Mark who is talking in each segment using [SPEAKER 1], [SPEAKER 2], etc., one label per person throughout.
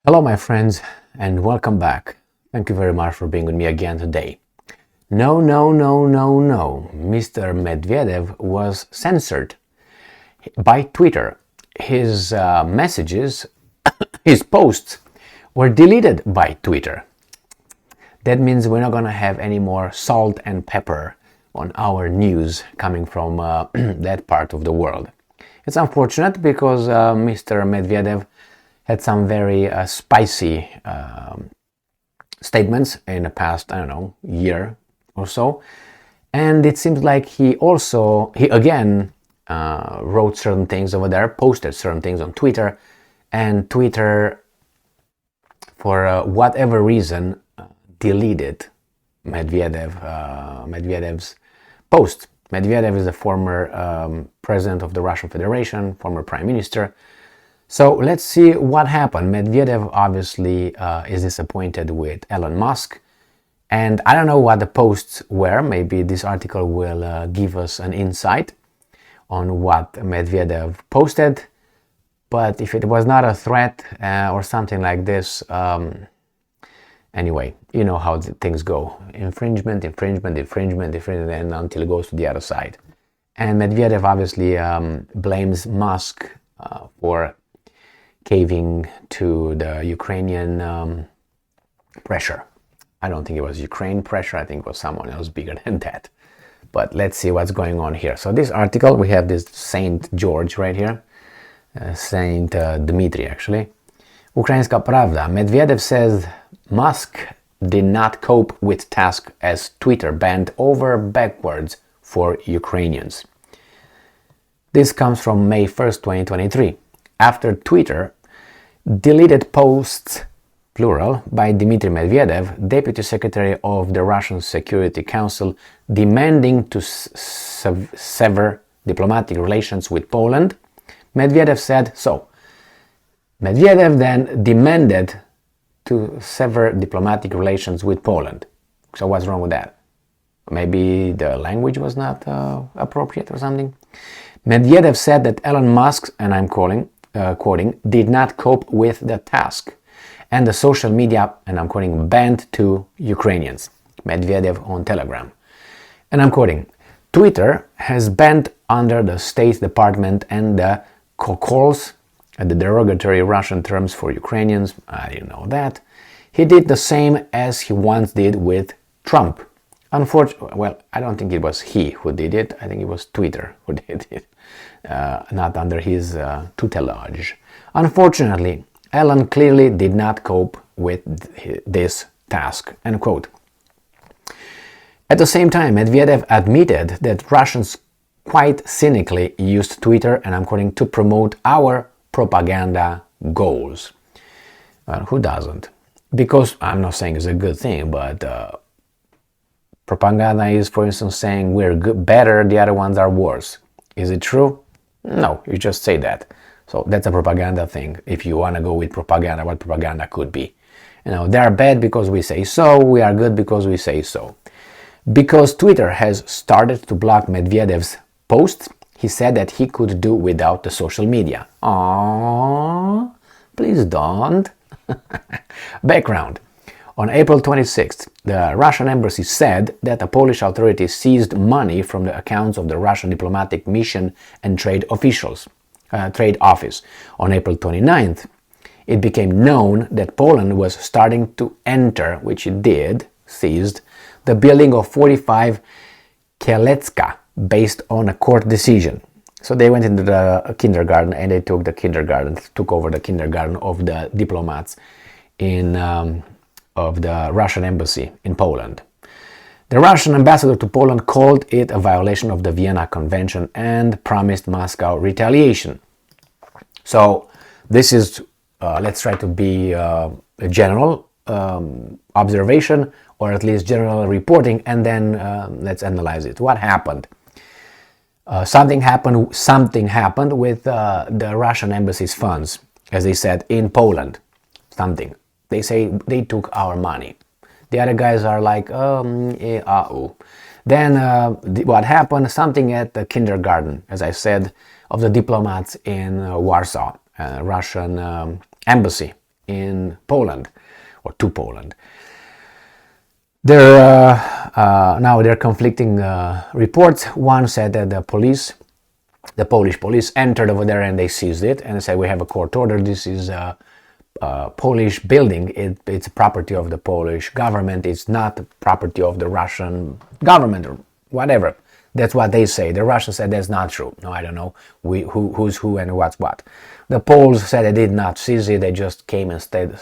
[SPEAKER 1] Hello, my friends, and welcome back. Thank you very much for being with me again today. No, no, no, no, no. Mr. Medvedev was censored by Twitter. His messages, his posts were deleted by Twitter. That means we're not going to have any more salt and pepper on our news coming from that part of the world. It's unfortunate because Mr. Medvedev had some very spicy statements in the past, year or so. And it seems like he again wrote certain things over there, posted certain things on Twitter, and Twitter, for whatever reason, deleted Medvedev's post. Medvedev is the former president of the Russian Federation, former prime minister. So let's see what happened. Medvedev obviously is disappointed with Elon Musk, and I don't know what the posts were. Maybe this article will give us an insight on what Medvedev posted. But if it was not a threat or something like this, anyway, you know how things go. Infringement, and until it goes to the other side. And Medvedev obviously blames Musk for caving to the Ukrainian pressure. I don't think it was Ukraine pressure. I think it was someone else bigger than that. But let's see what's going on here. So this article, we have this Saint George right here. Saint Dmitry, actually. Ukrainska Pravda. Medvedev says Musk did not cope with task as Twitter bent over backwards for Ukrainians. This comes from May 1st, 2023. After Twitter deleted posts, plural, by Dmitry Medvedev, Deputy Secretary of the Russian Security Council, demanding to sever diplomatic relations with Poland, Medvedev said so. Medvedev then demanded to sever diplomatic relations with Poland. So what's wrong with that? Maybe the language was not appropriate or something? Medvedev said that Elon Musk, and I'm quoting, did not cope with the task, and the social media, and I'm quoting, banned to Ukrainians. Medvedev on Telegram. And I'm quoting, Twitter has banned under the State Department and the Kokols, the derogatory Russian terms for Ukrainians. I didn't know that. He did the same as he once did with Trump. Unfortunately, well, I don't think it was he who did it. I think it was Twitter who did it, not under his tutelage. Unfortunately, Elon clearly did not cope with this task. End quote. At the same time, Medvedev admitted that Russians quite cynically used Twitter, and I'm quoting, to promote our propaganda goals. Well, who doesn't? Because I'm not saying it's a good thing, but propaganda is, for instance, saying we're good, better, the other ones are worse. Is it true? No, you just say that. So that's a propaganda thing. If you want to go with propaganda, what propaganda could be. They are bad because we say so, we are good because we say so. Because Twitter has started to block Medvedev's posts, he said that he could do without the social media. Aww, please don't. Background. On April 26th, the Russian embassy said that the Polish authorities seized money from the accounts of the Russian diplomatic mission and trade office. On April 29th, it became known that Poland was starting to enter, which it did, seized, the building of 45 Kielecka based on a court decision. So they went into the kindergarten and they took over the kindergarten of the diplomats of the Russian embassy in Poland. The Russian ambassador to Poland called it a violation of the Vienna Convention and promised Moscow retaliation. So this is, let's try to be a general observation, or at least general reporting, and then let's analyze it. What happened? Something happened with the Russian embassy's funds, as they said, in Poland. Something. They say they took our money. The other guys are like, Then what happened? Something at the kindergarten, as I said, of the diplomats in Warsaw, Russian embassy in Poland, or to Poland. Now there are conflicting reports. One said that the Polish police entered over there and they seized it and said, we have a court order, this is a Polish building, it's property of the Polish government, it's not property of the Russian government or whatever. That's what they say. The Russians said that's not true. No, I don't know who's who and what's what. The Poles said they did not seize it, they just came and stayed,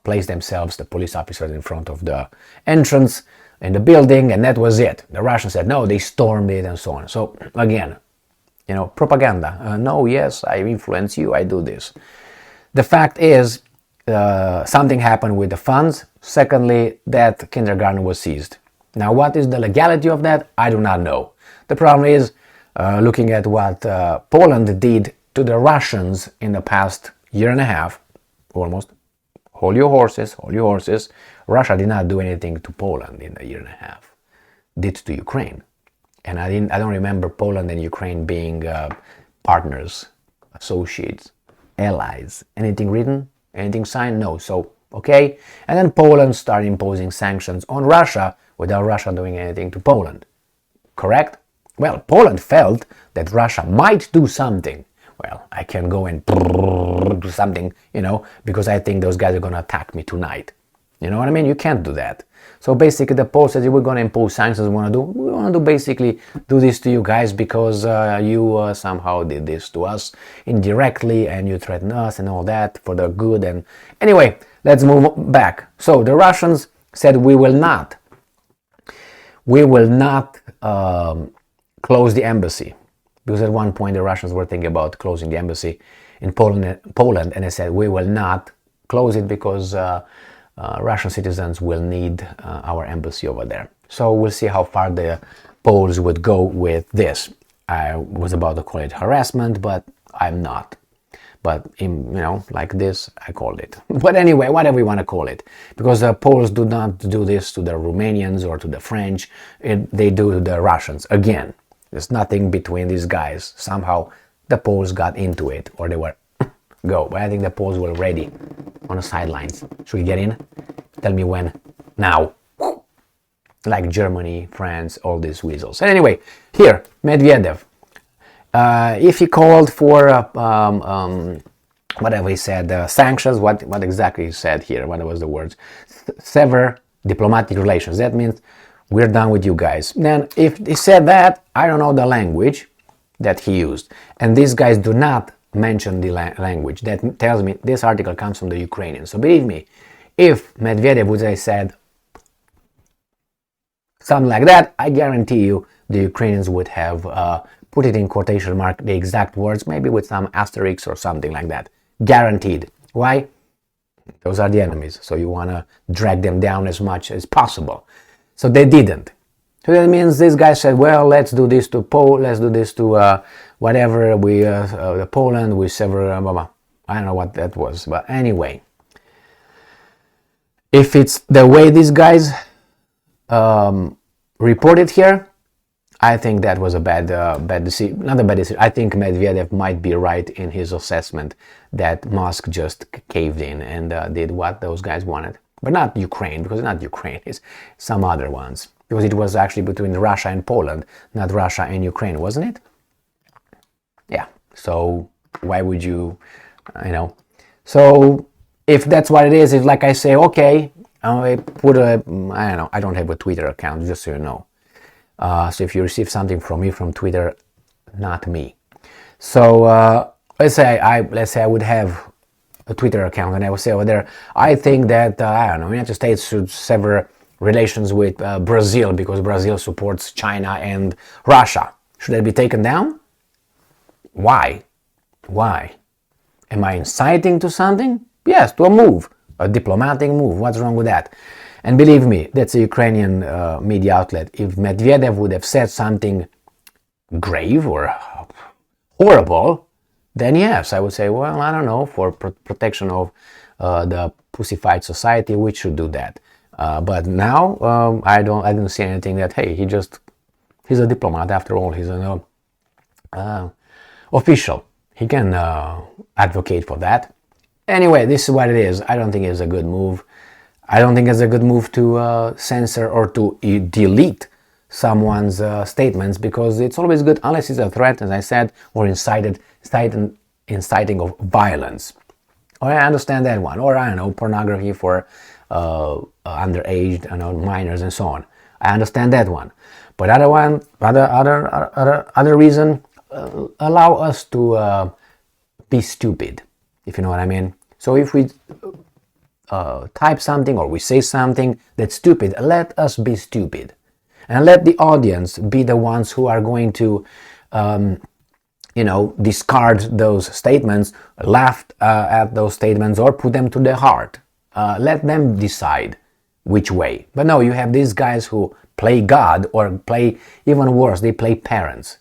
[SPEAKER 1] placed themselves, the police officers, in front of the entrance in the building, and that was it. The Russians said no, they stormed it and so on. So again, propaganda. No, yes, I influence you, I do this. The fact is, something happened with the funds. Secondly, that kindergarten was seized. Now, what is the legality of that? I do not know. The problem is, looking at what Poland did to the Russians in the past year and a half, almost. Hold your horses, hold your horses. Russia did not do anything to Poland in a year and a half. Did to Ukraine. And I don't remember Poland and Ukraine being partners, associates, allies. Anything written? Anything signed? No. So, okay. And then Poland started imposing sanctions on Russia without Russia doing anything to Poland. Correct? Well, Poland felt that Russia might do something. Well, I can go and do something, because I think those guys are going to attack me tonight. You know what I mean? You can't do that. So basically the Poles said, we're going to impose sanctions, we want to basically do this to you guys because you somehow did this to us indirectly and you threatened us and all that for the good. And anyway, let's move back. So the Russians said, we will not close the embassy. Because at one point the Russians were thinking about closing the embassy in Poland, and they said we will not close it because Russian citizens will need our embassy over there. So we'll see how far the Poles would go with this. I was about to call it harassment, but I'm not. But like this, I called it. But anyway, whatever you want to call it, because the Poles do not do this to the Romanians or to the French. They do to the Russians again. There's nothing between these guys. Somehow the Poles got into it, or they were go. But I think the Poles were ready on the sidelines. Should we get in? Tell me when. Now. Like Germany, France, all these weasels. And anyway, here, Medvedev. If he called for whatever he said, sanctions, what exactly he said here? What was the words? Sever diplomatic relations. That means we're done with you guys. Then if he said that, I don't know the language that he used. And these guys do not mention the language. That tells me this article comes from the Ukrainians. So believe me, if Medvedev would have said something like that, I guarantee you the Ukrainians would have put it in quotation mark, the exact words, maybe with some asterisks or something like that. Guaranteed. Why? Those are the enemies. So you want to drag them down as much as possible. So they didn't. So that means this guy said, well, let's do this to Poland, let's do this to whatever, Poland, we sever, I don't know what that was. But anyway, if it's the way these guys reported here, I think that was a bad decision. Not a bad decision. I think Medvedev might be right in his assessment that Musk just caved in and did what those guys wanted. But not Ukraine, because it's not Ukraine, it's some other ones. Because it was actually between Russia and Poland, not Russia and Ukraine, wasn't it? Yeah, so why would you, So if that's what it is, if like I say, okay, I don't have a Twitter account, just so you know. So if you receive something from me from Twitter, not me. So let's say I would have a Twitter account and I would say over there, I think that United States should sever relations with Brazil because Brazil supports China and Russia. Should that be taken down? Why? Am I inciting to something? Yes, to a move, a diplomatic move. What's wrong with that? And believe me, that's a Ukrainian media outlet. If Medvedev would have said something grave or horrible, then yes, I would say, well, I don't know, for protection of the pussified society, we should do that. But now, I didn't see anything that, hey, he's a diplomat after all, he's an official. He can advocate for that. Anyway, this is what it is. I don't think it's a good move. I don't think it's a good move to censor or to delete someone's statements, because it's always good unless it's a threat, as I said, or inciting of violence. Or I understand that one. Or I don't know, pornography for underage, minors and so on. I understand that one. But other reason, allow us to be stupid, if you know what I mean. So if we type something or we say something that's stupid, let us be stupid. And let the audience be the ones who are going to, discard those statements, laugh at those statements, or put them to their heart. Let them decide which way. But no, you have these guys who play God, or play, even worse, they play parents.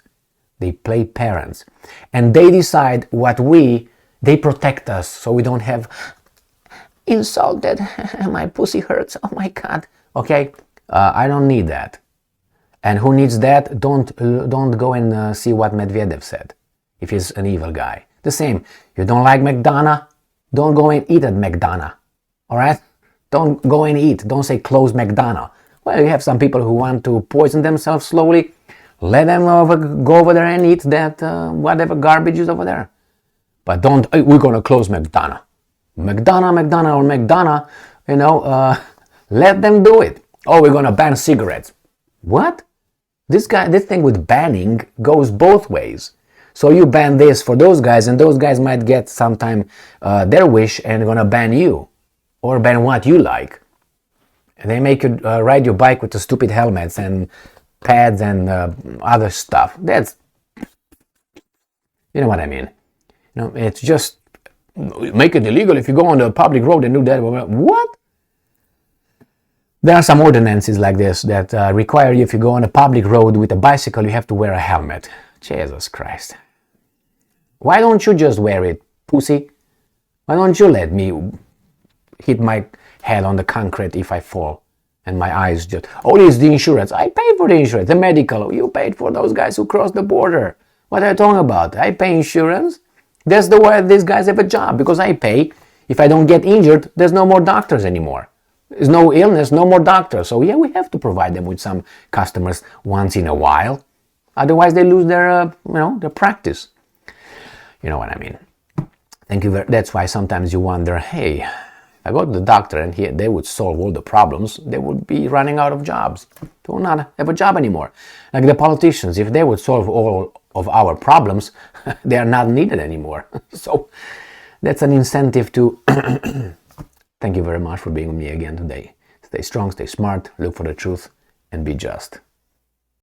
[SPEAKER 1] They play parents. And they decide they protect us so we don't have insulted, my pussy hurts, oh my God. Okay, I don't need that. And who needs that? Don't go and see what Medvedev said, if he's an evil guy. The same, you don't like McDonald's, don't go and eat at McDonald's, all right? Don't go and eat, don't say close McDonald's. Well, you have some people who want to poison themselves slowly, let them go over there and eat that whatever garbage is over there. But don't, we're going to close McDonald's. McDonald's, let them do it. Oh, we're going to ban cigarettes. What? This thing with banning goes both ways. So you ban this for those guys, and those guys might get sometime their wish and gonna ban you, or ban what you like. And they make you ride your bike with the stupid helmets and pads and other stuff. That's, you know what I mean. It's just make it illegal if you go on the public road and do that. What? There are some ordinances like this that require you, if you go on a public road with a bicycle, you have to wear a helmet. Jesus Christ. Why don't you just wear it, pussy? Why don't you let me hit my head on the concrete if I fall and my eyes just... Oh, it's the insurance. I paid for the insurance. The medical. You paid for those guys who crossed the border. What are you talking about? I pay insurance. That's the way these guys have a job, because I pay. If I don't get injured, there's no more doctors anymore. There's no illness, no more doctors. So yeah, we have to provide them with some customers once in a while. Otherwise, they lose their, their practice. You know what I mean. Thank you. That's why sometimes you wonder, hey, I go to the doctor and they would solve all the problems. They would be running out of jobs. They will not have a job anymore. Like the politicians, if they would solve all of our problems, they are not needed anymore. So that's an incentive to... Thank you very much for being with me again today. Stay strong, stay smart, look for the truth, and be just.